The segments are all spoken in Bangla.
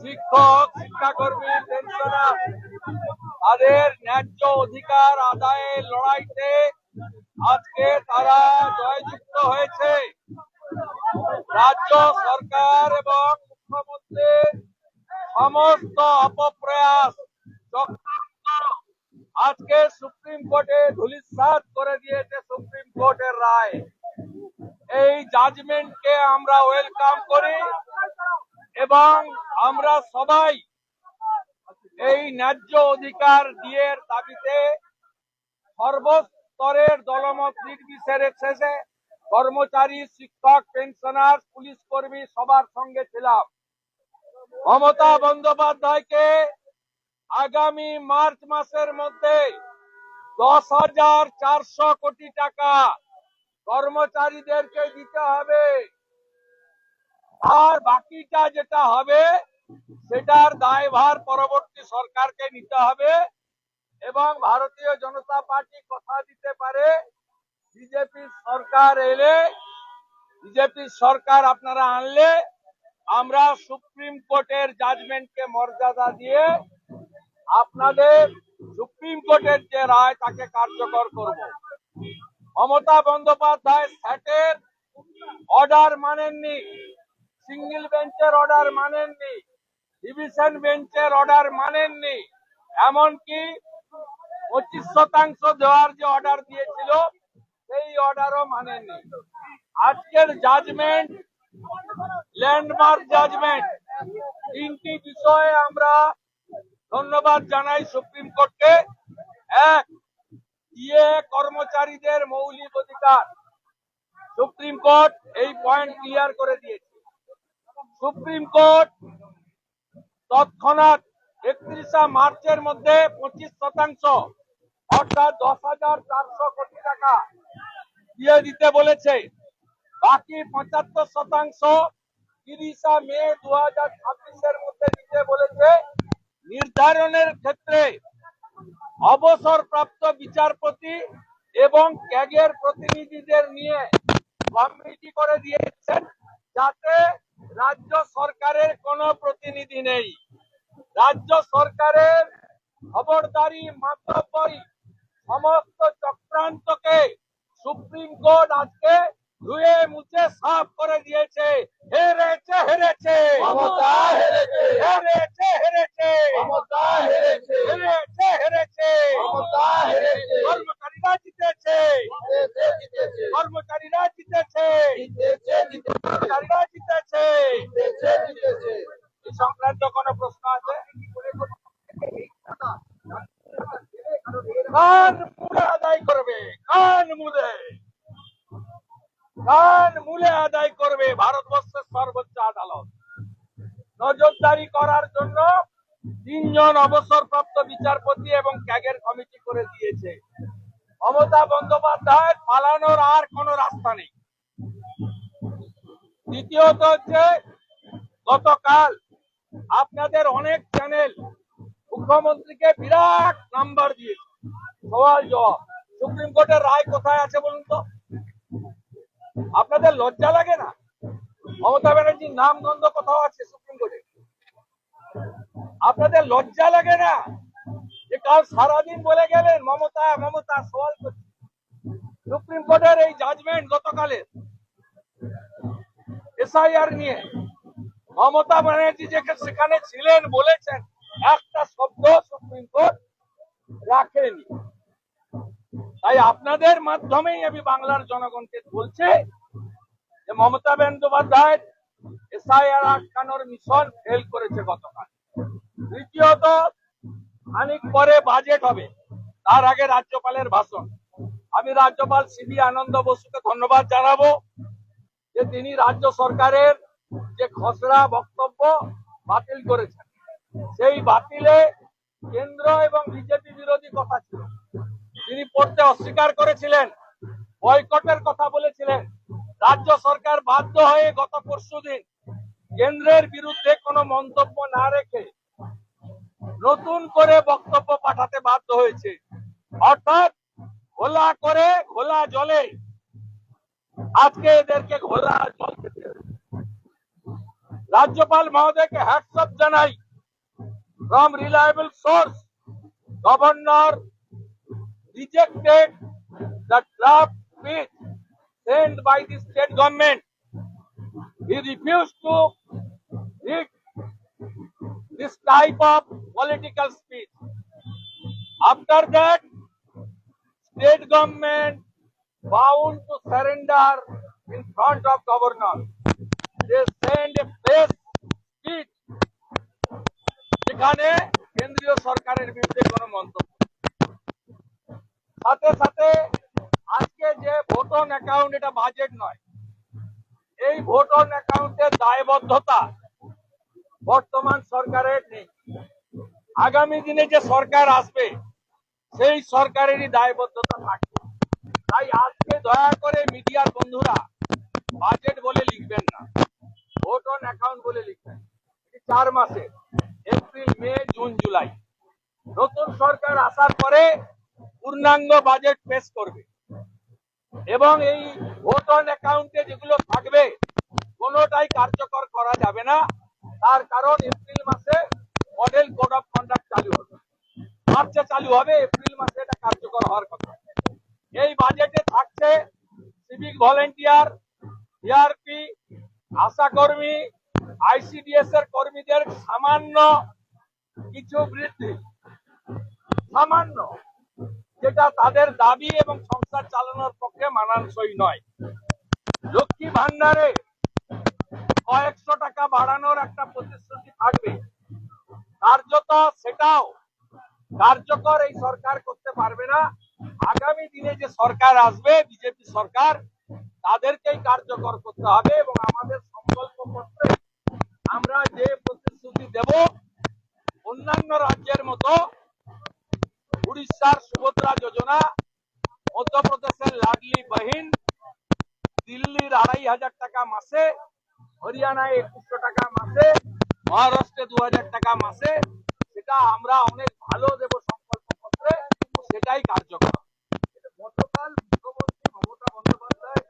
শিক্ষক, শিক্ষাকর্মী, পেনশনার তাদের ন্যায্য অধিকার আদায়ের লড়াইতে আজকে তারা জয়যুক্ত হয়েছে। রাজ্য সরকার এবং মুখ্যমন্ত্রীর সমস্ত অপপ্রয়াস আজকে সুপ্রিম কোর্টে ধূলিসাৎ করে দিয়েছে সুপ্রিম কোর্টের রায়। এই জাজমেন্টকে আমরা ওয়েলকাম করি এবং আমরা সবাই এই ন্যায্য অধিকার দিয়ে দাবিতে সর্বস্তরের দলমত নির্বিশেষে কর্মচারী, শিক্ষক, পেনশনার, পুলিশ কর্মী সবার সঙ্গে ছিলাম। মমতা বন্দ্যোপাধ্যায়কে আগামী মার্চ মাসের মধ্যে 10,400 কোটি টাকা কর্মচারীদেরকে দিতে হবে, আর বাকিটা যেটা হবে সেটার দায়ভার পরবর্তী সরকারকে নিতে হবে। এবং ভারতীয় জনতা পার্টি কথা দিতে পারে, বিজেপি সরকার এলে, বিজেপি সরকার আপনারা আনলে আমরা সুপ্রিম কোর্টের জাজমেন্টকে মর্যাদা দিয়ে আপনাদের সুপ্রিম কোর্টের যে রায় তাকে কার্যকর করব। মমতা বন্দ্যোপাধ্যায় স্যাটের অর্ডার মানেননি, সিঙ্গেল বেঞ্চের অর্ডার মানেননি, ডিভিশন বেঞ্চের অর্ডার মানেননি, এমনকি 25% দেওয়ার যে অর্ডার দিয়েছিল সেই অর্ডারও মানেননি। আজকের জাজমেন্ট ল্যান্ডমার্ক জাজমেন্ট। তিনটি বিষয়ে আমরা ধন্যবাদ জানাই সুপ্রিম কোর্টকে। এক, দিয়ে কর্মচারীদের মৌলিক অধিকার, সুপ্রিম কোর্ট এই পয়েন্ট ক্লিয়ার করে দিয়েছে। সুপ্রিম কোর্ট তৎক্ষণাৎ 31 মার্চের মধ্যে 25% অর্থাৎ 10,400 কোটি টাকা দিয়ে দিতে বলেছে। বাকি 75% 30 মে 2026-এর মধ্যে দিতে বলেছে। নির্ধারণের ক্ষেত্রে অবসরপ্রাপ্ত বিচারপতি এবং ক্যাগের প্রতিনিধিদের নিয়ে কমিটি করে দিয়েছেন, যাতে রাজ্য সরকারের কোনো প্রতিনিধি নেই। রাজ্য সরকারের খবরদারি, মাতব্বরি, সমস্ত চক্রান্তকে সুপ্রিম কোর্ট আজকে ধুয়ে মুছে সাফ করে দিয়েছে। হেরেছে, হেরেছে মমতা, হেরেছে, হেরেছে, হেরেছে মমতা, হেরেছে, হেরেছে, হেরেছে মমতা, হেরেছে। কর্মচারীরা জিতেছে, কর্মচারীরা জিতেছে, কর্মচারীরা জিতেছে। এই সংক্রান্ত কোনো প্রশ্ন আছে? কান মুলে আদায় করবে, কান মুলে, কান মুলে আদায় করবে ভারতবর্ষের সর্বোচ্চ আদালত। নজরদারি করার জন্য 3 জন অবসরপ্রাপ্ত বিচারপতি এবং ক্যাগের কমিটি করে দিয়েছে। মমতা বন্দ্যোপাধ্যায় পালানোর আর কোনো রাস্তা নেই। দ্বিতীয়ত হচ্ছে, গতকাল আপনাদের অনেক চ্যানেল মুখ্যমন্ত্রীকে বিরাট নাম্বার দিয়েছে, সওয়াল জবাব। সুপ্রিম কোর্টের রায় কোথায় আছে বলুন তো? আপনাদের লজ্জা লাগে না? মমতা ব্যানার্জির নাম গন্ধ কোথাও আছে সুপ্রিম কোর্টে? আপনাদের লজ্জা লাগে না যে কাল সারাদিন বলে গেলেন মমতা মমতা? সওয়াল করছি, সুপ্রিম কোর্টের এই জাজমেন্ট গতকালের এসআইআর নিয়ে মমতা ব্যানার্জি সেখানে ছিলেন, বলেছেন, একটা শব্দ সুপ্রিম কোর্ট রাখেনি। তাই আপনাদের মাধ্যমেই আমি বাংলার জনগণকে বলছি যে মমতা বন্দ্যোপাধ্যায় এসআইআর আটকানোর মিশন ফেল করেছে গতকাল। তৃতীয়ত, খানিক পরে বাজেট হবে, তার আগে রাজ্যপালের ভাষণ। আমি রাজ্যপাল সিবি আনন্দ বসুকে ধন্যবাদ জানাবো যে তিনি রাজ্য সরকারের যে খসড়া বক্তব্য বাতিল করেছেন। সেই বাতিলে কেন্দ্র এবং বিজেপি বিরোধী কথা ছিল, তিনি পড়তে অস্বীকার করেছিলেন, বয়কটের কথা বলেছিলেন। রাজ্য সরকার বাধ্য হয়ে গত পরশুদিন কেন্দ্রের বিরুদ্ধে কোনো মন্তব্য না রেখে নতুন করে বক্তব্য পাঠাতে বাধ্য হয়েছে। অর্থাৎ ঘোলা করে ঘোলা জলে আজকে এদেরকে ঘোলা জল খেতে হবে। राज्यपाल महोदय के hats off Janai from reliable source governor rejected the draft speech sent by the state government. He refused to read this type of political speech. After that, state government bound to surrender in front of governor. They send a press speech যেখানে কেন্দ্রীয় সরকারের বিরুদ্ধে কোনো মন্তব্য সাথে সাথে আজকে যে ভোট অন অ্যাকাউন্ট এটা বাজেট নয় এই ভোট অন অ্যাকাউন্টের দায়বদ্ধতা বর্তমান সরকারের নেই আগামী দিনে যে সরকার আসবে সেই সরকারেরই দায়বদ্ধতা থাকবে তাই আজকে দয়া করে মিডিয়ার বন্ধুরা বাজেট বলে লিখবেন না ভোট অন অ্যাকাউন্ট বলে লিখবেন 4 মাসে এপ্রিল মে জুন জুলাই নতুন সরকার আসার পরে পূর্ণাঙ্গ বাজেট পেশ করবে এবং এই ভোট অন অ্যাকাউন্টে যেগুলো থাকবে কোনোটাই কার্যকর করা যাবে না তার কারণ এপ্রিল মাসে মডেল কোড অফ কন্ডাক্ট চালু হবে মার্চে চালু হবে এপ্রিল মাসে এটা কার্যকর হওয়ার কথা এই বাজেটে থাকছে সিভিক ভলেন্টিয়ার সিআরপি আশাকর্মী আইসিডিএস এর কর্মীদের সামান্য কিছু বৃদ্ধি সামান্য যেটা তাদের দাবি এবং সংসার চালানোর পক্ষে মানানসই নয় লক্ষ্মী ভান্ডারে কয়েকশো টাকা বাড়ানোর একটা প্রতিশ্রুতি থাকবে কার্যত সেটাও কার্যকর এই সরকার করতে পারবে না আগামী দিনে যে সরকার আসবে বিজেপি সরকার তাদেরকেই কার্যকর করতে হবে এবং আমাদের সংকল্প পত্রে আমরা যে প্রতিশ্রুতি দেব অন্যান্য রাজ্যের মতো উড়িষ্যার সুভদ্রা যোজনা মধ্যপ্রদেশের লাডলি বহিন দিল্লির 2500 টাকা মাসে হরিয়ানায় 2100 টাকা মাসে মহারাষ্ট্রে 2000 টাকা মাসে সেটা আমরা অনেক ভালো দেব সংকল্প পত্রে সেটাই কার্যকর গতকাল মুখ্যমন্ত্রী মমতা বন্দ্যোপাধ্যায়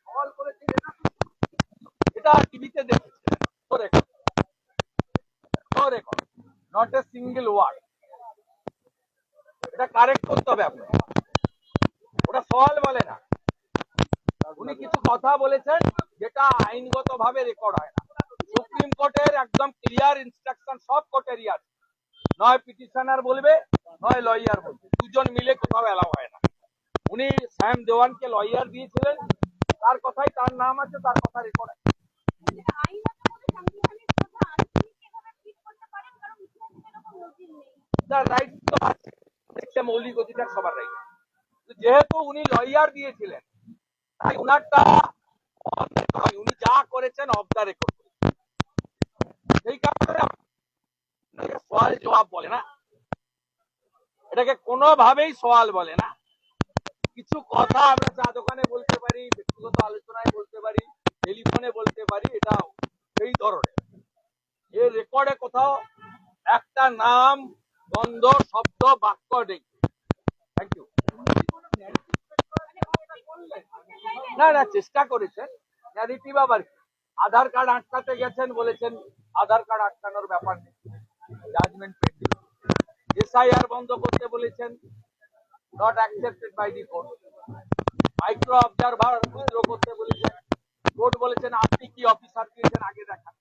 সওয়াল করেছিলেন এটা টিভিতে দেখেছিলেন নট এ সিঙ্গেল ওয়ার্ড এটা কারেক্ট করতে হবে আপনাকে ওটা সওয়াল বলে না উনি কিছু কথা বলেছেন যেটা আইনগত ভাবে রেকর্ড হয় না সুপ্রিম কোর্টের একদম ক্লিয়ার ইনস্ট্রাকশন সব কোর্টেরই আছে নয় পিটিশনার বলবে নয় লয়ার বলবে দুজন মিলে কোথাও এলাও হয় না উনি শ্যাম দেওয়ানকে লয়ার দিয়েছিলেন তার কথাই তার নাম আছে তার কথা রেকর্ড আছে রাইট তো আছে মৌলিক অধিকার সবার রাইট যেহেতু উনি লয়ার দিয়েছিলেন তাই উনারটা উনি যা করেছেন অফ দ্য রেকর্ড সেই কারণে সওয়াল জবাব বলে না এটাকে কোনোভাবেই সওয়াল বলে না কিছু কথা আমরা চা দোকানে বলতে পারি ব্যক্তিগত আলোচনায় বলতে পারি টেলিফোনে বলতে পারি এটা সেই ধরনের এই রেকর্ডে কোথাও একটা নাম দ্বন্দ্ব শব্দ বাক্য নেই থ্যাংক ইউ না না চেষ্টা করেছেন ন্যারেটিভ আবার আধার কার্ড আটকাতে গেছেন বলেছেন আধার কার্ড আটকানোর ব্যাপার নেই জাজমেন্ট পেন্ডিং এসআইআর বন্ধ করতে বলেছেন not accepted by the court micro observer withdraw করতে বলেছেন কোর্ট বলেছেন আপনি কি অফিসার দিয়েছেন আগে দেখান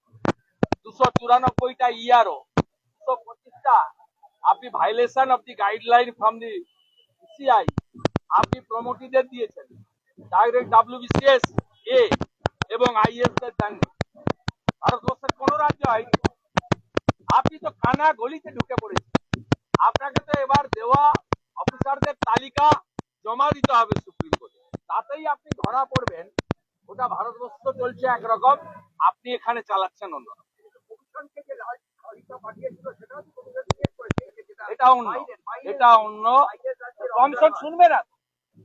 294টা ইআরও 225টা আপনি violation of the guideline from the CI আপনি প্রমোটিদের দিয়েছেন ডাইরেক্ট ডব্লিউবিসিএস এ এবং আইএস দের দেননি ভারতবর্ষের কোন রাজ্য হয়নি আপনি তো কানা গলিতে ঢুকে পড়েছেন আপনাকে তো এবার দেওয়া অফিসারদের তালিকা জমা দিতে হবে সুপ্রিম কোর্টে তাতেই আপনি ধরা পড়বেন ওটা ভারতবর্ষ চলছে একরকম আপনি এখানে চালাচ্ছেন অন্য এটা অন্য কমিশন শুনবে না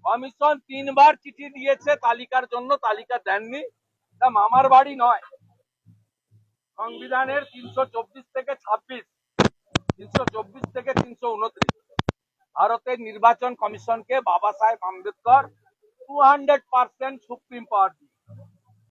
কমিশন 3 বার চিঠি দিয়েছে তালিকার জন্য তালিকা দেননি তা মামার বাড়ি নয় সংবিধানের 324 থেকে 26 324 থেকে 329 ভারতের নির্বাচন কমিশনকে বাবা সাহেব আম্বেদকর 200% সুপ্রিম পাওয়ার